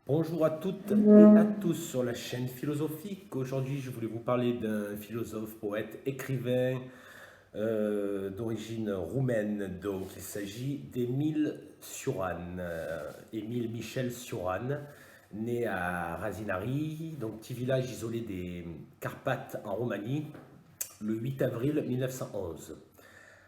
Bonjour à toutes et à tous sur la chaîne philosophique. Aujourd'hui, je voulais vous parler d'un philosophe, poète, écrivain d'origine roumaine. Donc, il s'agit d'Émile Cioran, Émile Michel Cioran, né à Rasinari, donc petit village isolé des Carpates en Roumanie, le 8 avril 1911.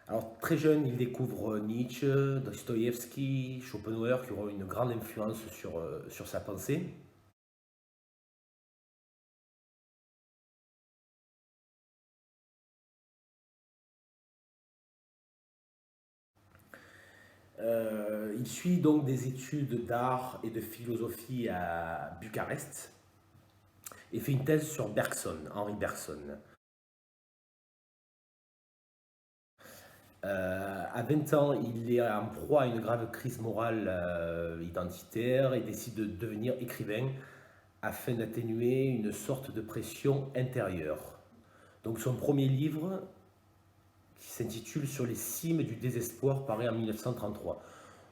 Alors, très jeune, il découvre Nietzsche, Dostoïevski, Schopenhauer, qui auront une grande influence sur sa pensée. Il suit donc des études d'art et de philosophie à Bucarest et fait une thèse sur Bergson, Henri Bergson. À 20 ans, il est en proie à une grave crise morale identitaire et décide de devenir écrivain afin d'atténuer une sorte de pression intérieure. Donc son premier livre, qui s'intitule Sur les cimes du désespoir, paraît en 1933.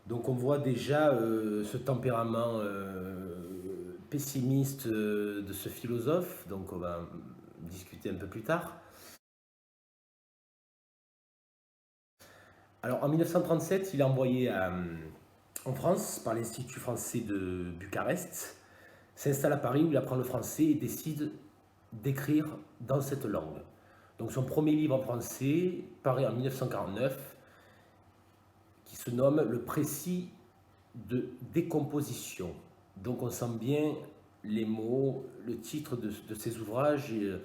Donc on voit déjà ce tempérament pessimiste de ce philosophe, donc on va discuter un peu plus tard. Alors en 1937, il est envoyé en France par l'Institut français de Bucarest, s'installe à Paris où il apprend le français et décide d'écrire dans cette langue. Donc son premier livre en français paraît en 1949 qui se nomme Le précis de décomposition. Donc on sent bien les mots, le titre de ces ouvrages et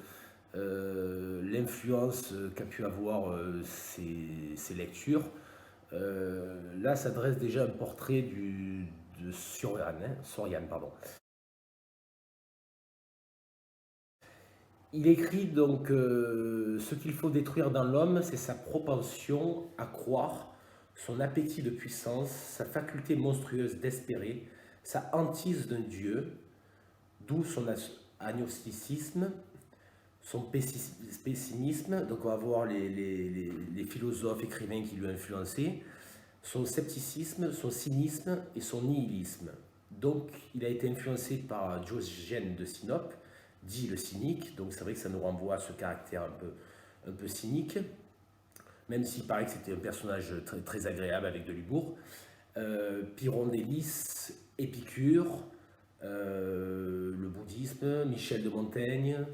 l'influence qu'a pu avoir ces lectures. Là s'adresse déjà un portrait de Sorian, hein, Sorian, pardon. Il écrit donc ce qu'il faut détruire dans l'homme, c'est sa propension à croire, son appétit de puissance, sa faculté monstrueuse d'espérer, sa hantise d'un Dieu, d'où son agnosticisme, son pessimisme, donc on va voir les philosophes, écrivains qui lui ont influencé, son scepticisme, son cynisme et son nihilisme. Donc il a été influencé par Diogène de Sinope, dit le cynique, donc c'est vrai que ça nous renvoie à ce caractère un peu cynique, même s'il paraît que c'était un personnage très, très agréable avec de l'humour. Pyrrhon d'Hélice, Épicure, le bouddhisme, Michel de Montaigne,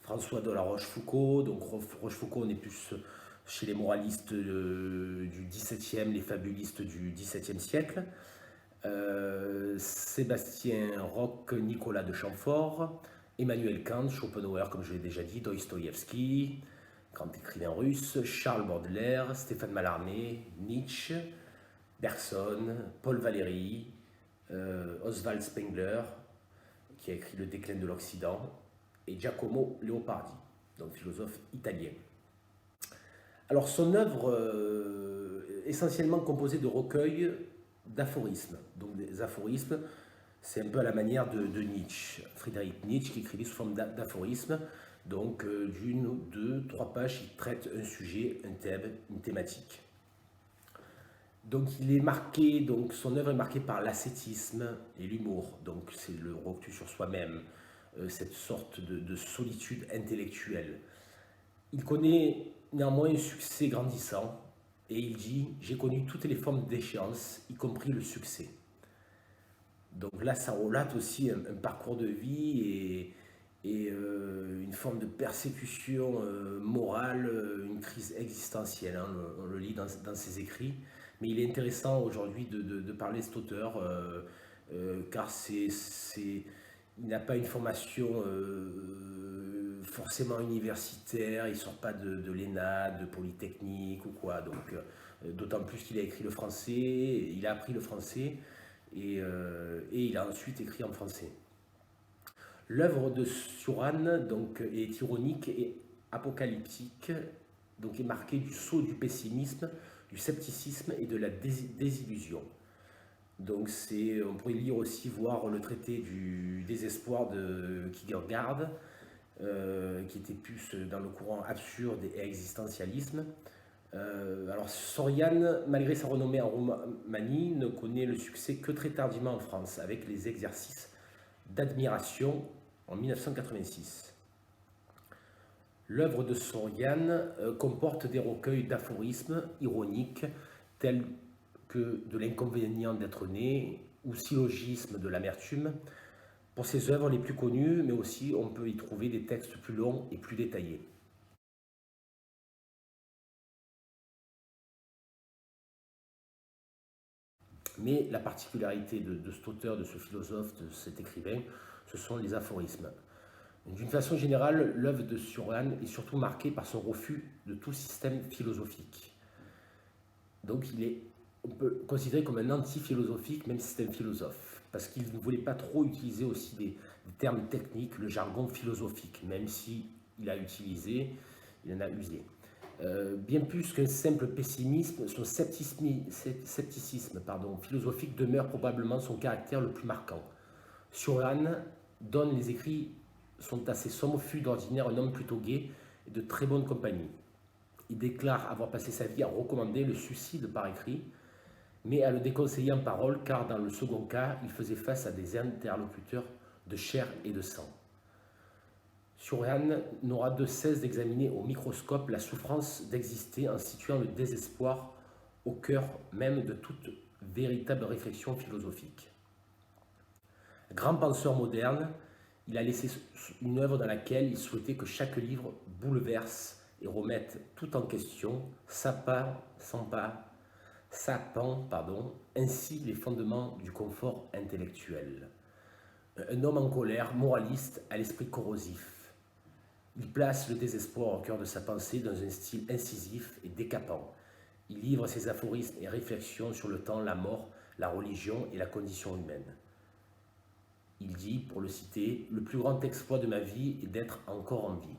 François de la Rochefoucauld. Donc Rochefoucauld, on est plus chez les moralistes du XVIIe, les fabulistes du XVIIe siècle. Sébastien Roch, Nicolas de Chamfort, Emmanuel Kant, Schopenhauer, comme je l'ai déjà dit, Dostoïevski, grand écrivain russe, Charles Baudelaire, Stéphane Mallarmé, Nietzsche, Bergson, Paul Valéry, Oswald Spengler, qui a écrit Le déclin de l'Occident, et Giacomo Leopardi, donc philosophe italien. Alors son œuvre essentiellement composée de recueils d'aphorismes. Donc des aphorismes, c'est un peu à la manière de Nietzsche, Friedrich Nietzsche qui écrivait sous forme d'aphorismes, donc d'une, deux, trois pages qui traitent un sujet, un thème, une thématique. Donc il est marqué, donc son œuvre est marquée par l'ascétisme et l'humour. Donc c'est le recul sur soi-même, cette sorte de solitude intellectuelle. Il connaît néanmoins un succès grandissant et il dit j'ai connu toutes les formes d'échéance, y compris le succès. Donc là, ça relate aussi un parcours de vie et une forme de persécution morale, une crise existentielle. Hein, on le lit dans ses écrits. Mais il est intéressant aujourd'hui de parler de cet auteur car il n'a pas une formation forcément universitaire, il ne sort pas de l'ENA, de Polytechnique ou quoi. Donc, d'autant plus qu'il a écrit le français, il a appris le français et il a ensuite écrit en français. L'œuvre de Suran donc, est ironique et apocalyptique, donc est marquée du saut du pessimisme, du scepticisme et de la désillusion. Donc on pourrait lire aussi, voir le traité du désespoir de Kierkegaard, qui était plus dans le courant absurde et existentialisme. Alors Sorian, malgré sa renommée en Roumanie, ne connaît le succès que très tardivement en France, avec les exercices d'admiration en 1986. L'œuvre de Soriane comporte des recueils d'aphorismes ironiques tels que de l'inconvénient d'être né ou syllogisme de l'amertume. Pour ses œuvres les plus connues, mais aussi on peut y trouver des textes plus longs et plus détaillés. Mais la particularité de cet auteur, de ce philosophe, de cet écrivain, ce sont les aphorismes. D'une façon générale, l'œuvre de Soriane est surtout marquée par son refus de tout système philosophique. Donc on peut considérer comme un anti-philosophique, même si c'est un philosophe, parce qu'il ne voulait pas trop utiliser aussi des termes techniques, le jargon philosophique, même si il a utilisé, il en a usé. Bien plus qu'un simple pessimisme, son scepticisme philosophique demeure probablement son caractère le plus marquant. Soriane donne les écrits sont assez sombres, fut d'ordinaire un homme plutôt gai et de très bonne compagnie. Il déclare avoir passé sa vie à recommander le suicide par écrit, mais à le déconseiller en parole, car dans le second cas, il faisait face à des interlocuteurs de chair et de sang. Soriane n'aura de cesse d'examiner au microscope la souffrance d'exister en situant le désespoir au cœur même de toute véritable réflexion philosophique. Grand penseur moderne, il a laissé une œuvre dans laquelle il souhaitait que chaque livre bouleverse et remette tout en question, sapant ainsi les fondements du confort intellectuel. Un homme en colère, moraliste, à l'esprit corrosif. Il place le désespoir au cœur de sa pensée dans un style incisif et décapant. Il livre ses aphorismes et réflexions sur le temps, la mort, la religion et la condition humaine. Il dit, pour le citer, « Le plus grand exploit de ma vie est d'être encore en vie ».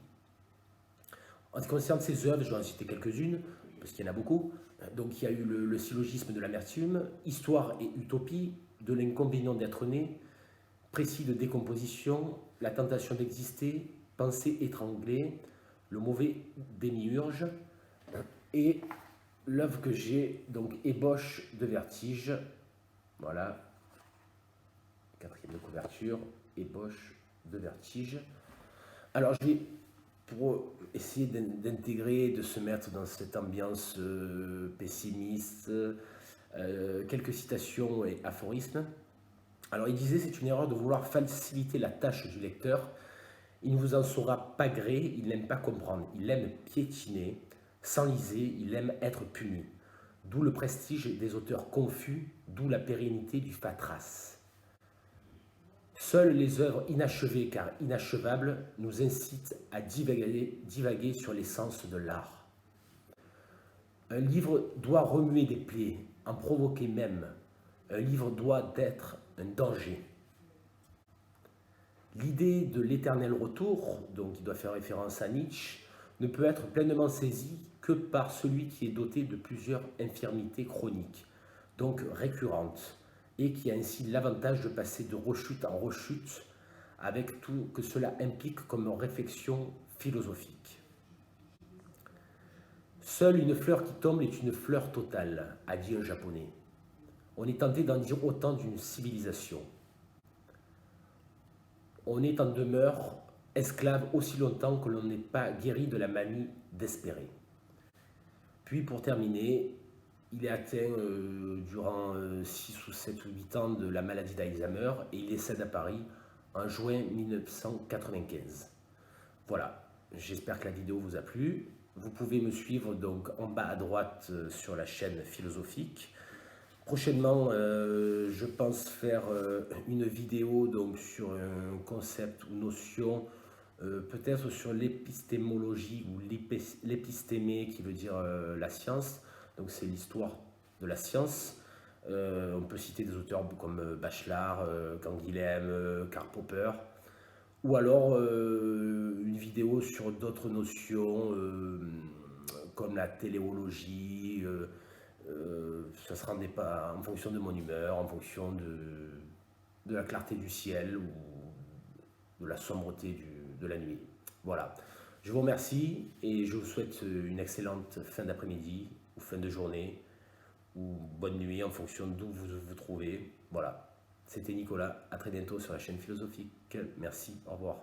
En ce qui concerne ses œuvres, je vais en citer quelques-unes, parce qu'il y en a beaucoup. Donc il y a eu le syllogisme de l'amertume, Histoire et utopie, de l'inconvénient d'être né, Précis de décomposition, La tentation d'exister, Pensée étranglée, Le mauvais démiurge, et l'œuvre que j'ai, donc Ébauche de vertige, voilà, quatrième de couverture, Ébauche de vertige. Alors je vais, pour essayer d'intégrer, de se mettre dans cette ambiance pessimiste, quelques citations et aphorismes. Alors il disait, c'est une erreur de vouloir faciliter la tâche du lecteur. Il ne vous en saura pas gré, il n'aime pas comprendre, il aime piétiner, s'enliser, il aime être puni. D'où le prestige des auteurs confus, d'où la pérennité du fatras. Seules les œuvres inachevées car inachevables nous incitent à divaguer sur l'essence de l'art. Un livre doit remuer des plaies, en provoquer même. Un livre doit être un danger. L'idée de l'éternel retour, donc qui doit faire référence à Nietzsche, ne peut être pleinement saisie que par celui qui est doté de plusieurs infirmités chroniques, donc récurrentes, et qui a ainsi l'avantage de passer de rechute en rechute avec tout que cela implique comme réflexion philosophique. Seule une fleur qui tombe est une fleur totale, a dit un japonais. On est tenté d'en dire autant d'une civilisation. On est en demeure esclave aussi longtemps que l'on n'est pas guéri de la manie d'espérer. Puis pour terminer, il est atteint durant 6 ou 7 ou 8 ans de la maladie d'Alzheimer et il décède à Paris en juin 1995. Voilà, j'espère que la vidéo vous a plu. Vous pouvez me suivre donc en bas à droite sur la chaîne philosophique. Prochainement, je pense faire une vidéo donc, sur un concept ou notion, peut-être sur l'épistémologie ou l'épistémé qui veut dire la science. Donc c'est l'histoire de la science. On peut citer des auteurs comme Bachelard, Canguilhem, Karl Popper. Ou alors une vidéo sur d'autres notions comme la téléologie. Ça se rendait pas en fonction de mon humeur, en fonction de la clarté du ciel ou de la sombreté de la nuit. Voilà. Je vous remercie et je vous souhaite une excellente fin d'après-midi ou fin de journée ou bonne nuit en fonction d'où vous vous trouvez. Voilà. C'était Nicolas, à très bientôt sur la chaîne philosophique. Merci, au revoir.